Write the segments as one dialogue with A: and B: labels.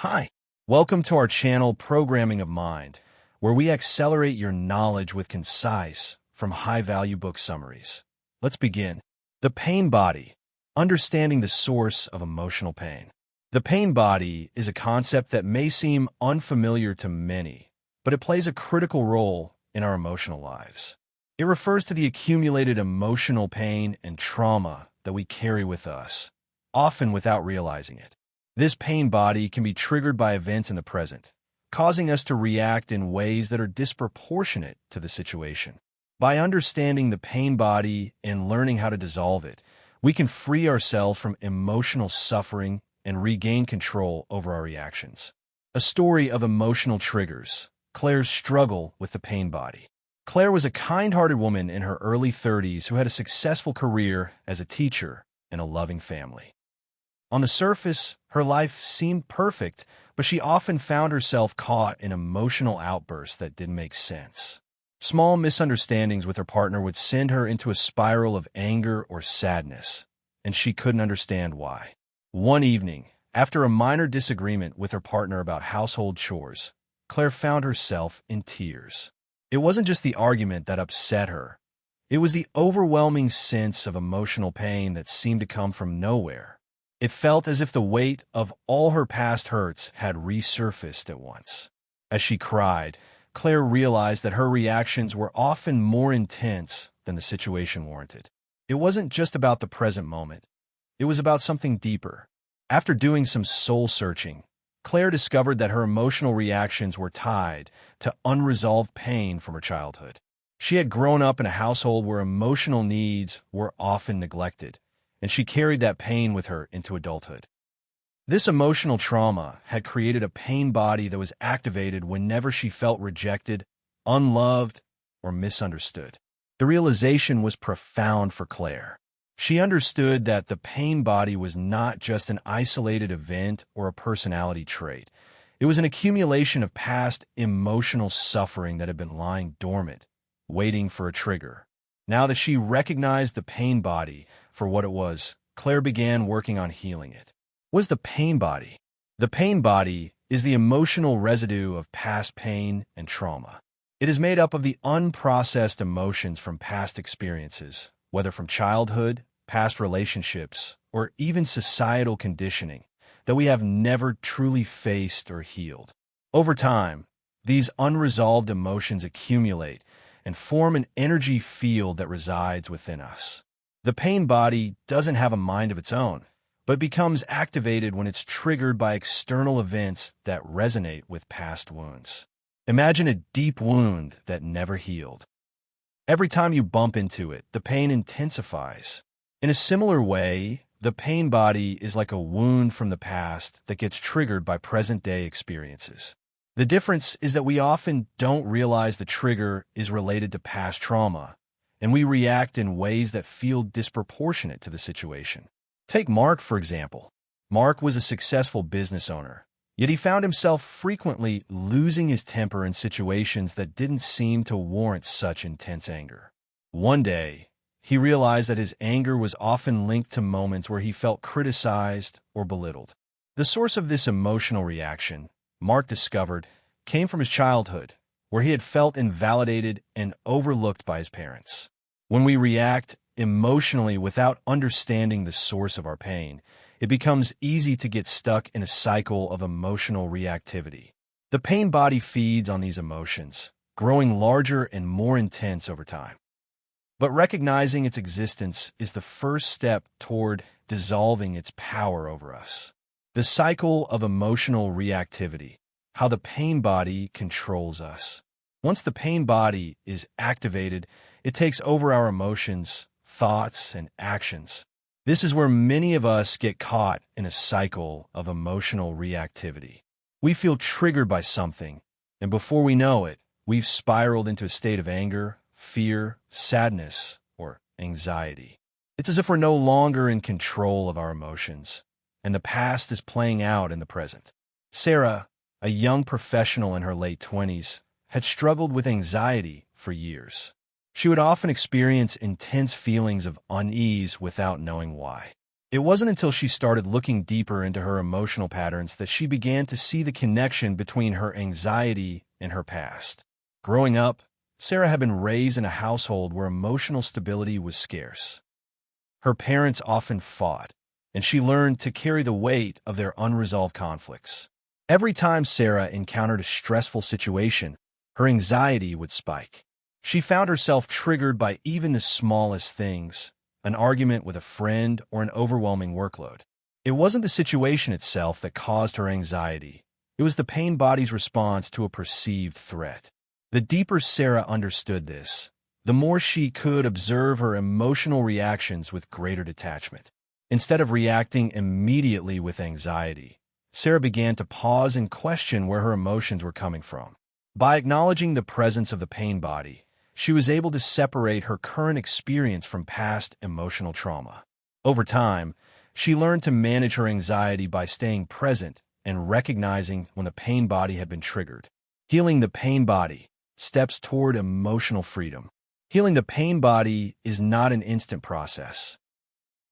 A: Hi, welcome to our channel Programming of Mind, where we accelerate your knowledge with concise, from high-value book summaries. Let's begin. The pain body, understanding the source of emotional pain. The pain body is a concept that may seem unfamiliar to many, but it plays a critical role in our emotional lives. It refers to the accumulated emotional pain and trauma that we carry with us, often without realizing it. This pain body can be triggered by events in the present, causing us to react in ways that are disproportionate to the situation. By understanding the pain body and learning how to dissolve it, we can free ourselves from emotional suffering and regain control over our reactions. A story of emotional triggers, Claire's struggle with the pain body. Claire was a kind-hearted woman in her early 30s who had a successful career as a teacher and a loving family. On the surface, her life seemed perfect, but she often found herself caught in emotional outbursts that didn't make sense. Small misunderstandings with her partner would send her into a spiral of anger or sadness, and she couldn't understand why. One evening, after a minor disagreement with her partner about household chores, Claire found herself in tears. It wasn't just the argument that upset her. It was the overwhelming sense of emotional pain that seemed to come from nowhere. It felt as if the weight of all her past hurts had resurfaced at once. As she cried, Claire realized that her reactions were often more intense than the situation warranted. It wasn't just about the present moment. It was about something deeper. After doing some soul-searching, Claire discovered that her emotional reactions were tied to unresolved pain from her childhood. She had grown up in a household where emotional needs were often neglected, and she carried that pain with her into adulthood. This emotional trauma had created a pain body that was activated whenever she felt rejected, unloved, or misunderstood. The realization was profound for Claire. She understood that the pain body was not just an isolated event or a personality trait. It was an accumulation of past emotional suffering that had been lying dormant, waiting for a trigger. Now that she recognized the pain body for what it was, Claire began working on healing it. What is the pain body? The pain body is the emotional residue of past pain and trauma. It is made up of the unprocessed emotions from past experiences, whether from childhood, past relationships, or even societal conditioning, that we have never truly faced or healed. Over time, these unresolved emotions accumulate and form an energy field that resides within us. The pain body doesn't have a mind of its own, but becomes activated when it's triggered by external events that resonate with past wounds. Imagine a deep wound that never healed. Every time you bump into it, the pain intensifies. In a similar way, the pain body is like a wound from the past that gets triggered by present-day experiences. The difference is that we often don't realize the trigger is related to past trauma, and we react in ways that feel disproportionate to the situation. Take Mark, for example. Mark was a successful business owner, yet he found himself frequently losing his temper in situations that didn't seem to warrant such intense anger. One day, he realized that his anger was often linked to moments where he felt criticized or belittled. The source of this emotional reaction, Mark discovered, came from his childhood, where he had felt invalidated and overlooked by his parents. When we react emotionally without understanding the source of our pain, it becomes easy to get stuck in a cycle of emotional reactivity. The pain body feeds on these emotions, growing larger and more intense over time. But recognizing its existence is the first step toward dissolving its power over us. The cycle of emotional reactivity, how the pain body controls us. Once the pain body is activated, it takes over our emotions, thoughts, and actions. This is where many of us get caught in a cycle of emotional reactivity. We feel triggered by something, and before we know it, we've spiraled into a state of anger, fear, sadness, or anxiety. It's as if we're no longer in control of our emotions, and the past is playing out in the present. Sarah, a young professional in her late 20s, had struggled with anxiety for years. She would often experience intense feelings of unease without knowing why. It wasn't until she started looking deeper into her emotional patterns that she began to see the connection between her anxiety and her past. Growing up, Sarah had been raised in a household where emotional stability was scarce. Her parents often fought, and she learned to carry the weight of their unresolved conflicts. Every time Sarah encountered a stressful situation, her anxiety would spike. She found herself triggered by even the smallest things, an argument with a friend or an overwhelming workload. It wasn't the situation itself that caused her anxiety. It was the pain body's response to a perceived threat. The deeper Sarah understood this, the more she could observe her emotional reactions with greater detachment. Instead of reacting immediately with anxiety, Sarah began to pause and question where her emotions were coming from. By acknowledging the presence of the pain body, she was able to separate her current experience from past emotional trauma. Over time, she learned to manage her anxiety by staying present and recognizing when the pain body had been triggered. Healing the pain body, steps toward emotional freedom. Healing the pain body is not an instant process.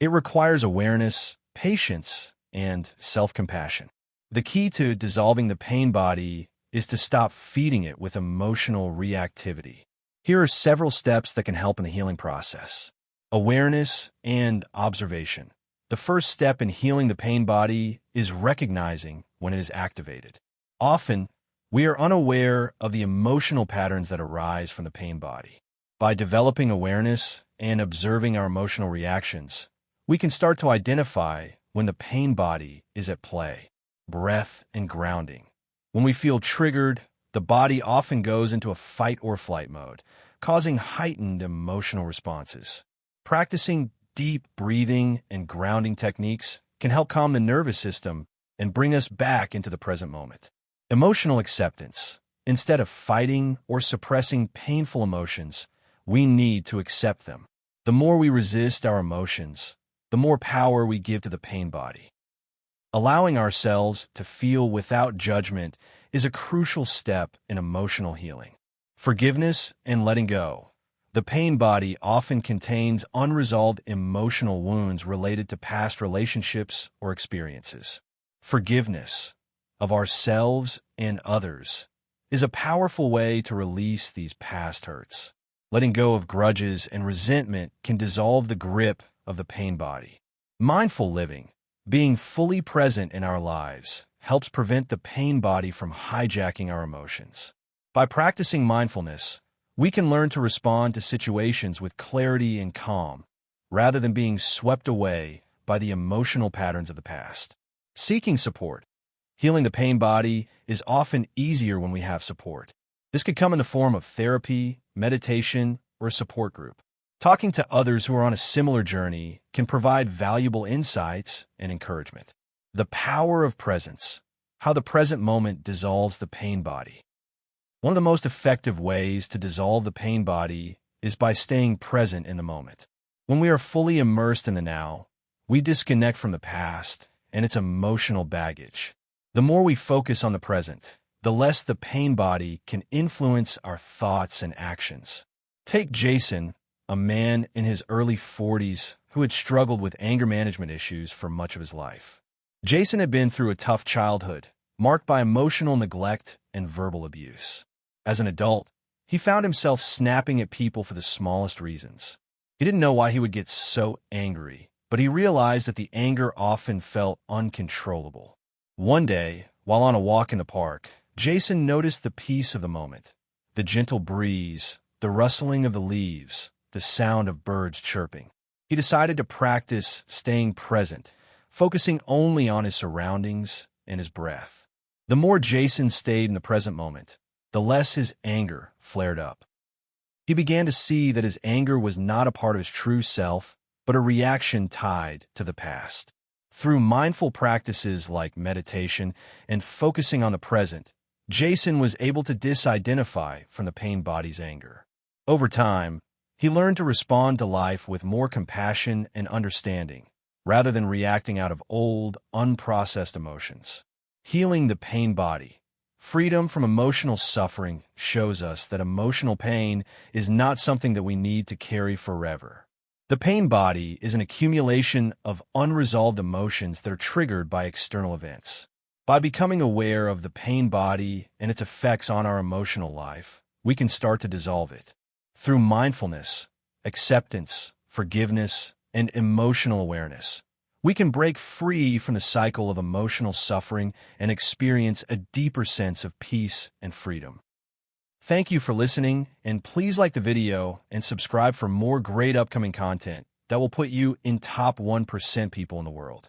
A: It requires awareness, patience, and self-compassion. The key to dissolving the pain body is to stop feeding it with emotional reactivity. Here are several steps that can help in the healing process. Awareness and observation. The first step in healing the pain body is recognizing when it is activated. Often, we are unaware of the emotional patterns that arise from the pain body. By developing awareness and observing our emotional reactions, we can start to identify when the pain body is at play. Breath and grounding. When we feel triggered, the body often goes into a fight or flight mode, causing heightened emotional responses. Practicing deep breathing and grounding techniques can help calm the nervous system and bring us back into the present moment. Emotional acceptance. Instead of fighting or suppressing painful emotions, we need to accept them. The more we resist our emotions, the more power we give to the pain body. Allowing ourselves to feel without judgment is a crucial step in emotional healing. Forgiveness and letting go. The pain body often contains unresolved emotional wounds related to past relationships or experiences. Forgiveness of ourselves and others is a powerful way to release these past hurts. Letting go of grudges and resentment can dissolve the grip of the pain body. Mindful living, being fully present in our lives, helps prevent the pain body from hijacking our emotions. By practicing mindfulness, we can learn to respond to situations with clarity and calm, rather than being swept away by the emotional patterns of the past. Seeking support. Healing the pain body is often easier when we have support. This could come in the form of therapy, meditation, or a support group. Talking to others who are on a similar journey can provide valuable insights and encouragement. The power of presence. How the present moment dissolves the pain body. One of the most effective ways to dissolve the pain body is by staying present in the moment. When we are fully immersed in the now, we disconnect from the past and its emotional baggage. The more we focus on the present, the less the pain body can influence our thoughts and actions. Take Jason, a man in his early 40s who had struggled with anger management issues for much of his life. Jason had been through a tough childhood, marked by emotional neglect and verbal abuse. As an adult, he found himself snapping at people for the smallest reasons. He didn't know why he would get so angry, but he realized that the anger often felt uncontrollable. One day, while on a walk in the park, Jason noticed the peace of the moment, the gentle breeze, the rustling of the leaves, the sound of birds chirping. He decided to practice staying present, focusing only on his surroundings and his breath. The more Jason stayed in the present moment, the less his anger flared up. He began to see that his anger was not a part of his true self, but a reaction tied to the past. Through mindful practices like meditation and focusing on the present, Jason was able to disidentify from the pain body's anger. Over time, he learned to respond to life with more compassion and understanding, rather than reacting out of old, unprocessed emotions. Healing the pain body. Freedom from emotional suffering shows us that emotional pain is not something that we need to carry forever. The pain body is an accumulation of unresolved emotions that are triggered by external events. By becoming aware of the pain body and its effects on our emotional life, we can start to dissolve it. Through mindfulness, acceptance, forgiveness, and emotional awareness, we can break free from the cycle of emotional suffering and experience a deeper sense of peace and freedom. Thank you for listening, and please like the video and subscribe for more great upcoming content that will put you in top 1% people in the world.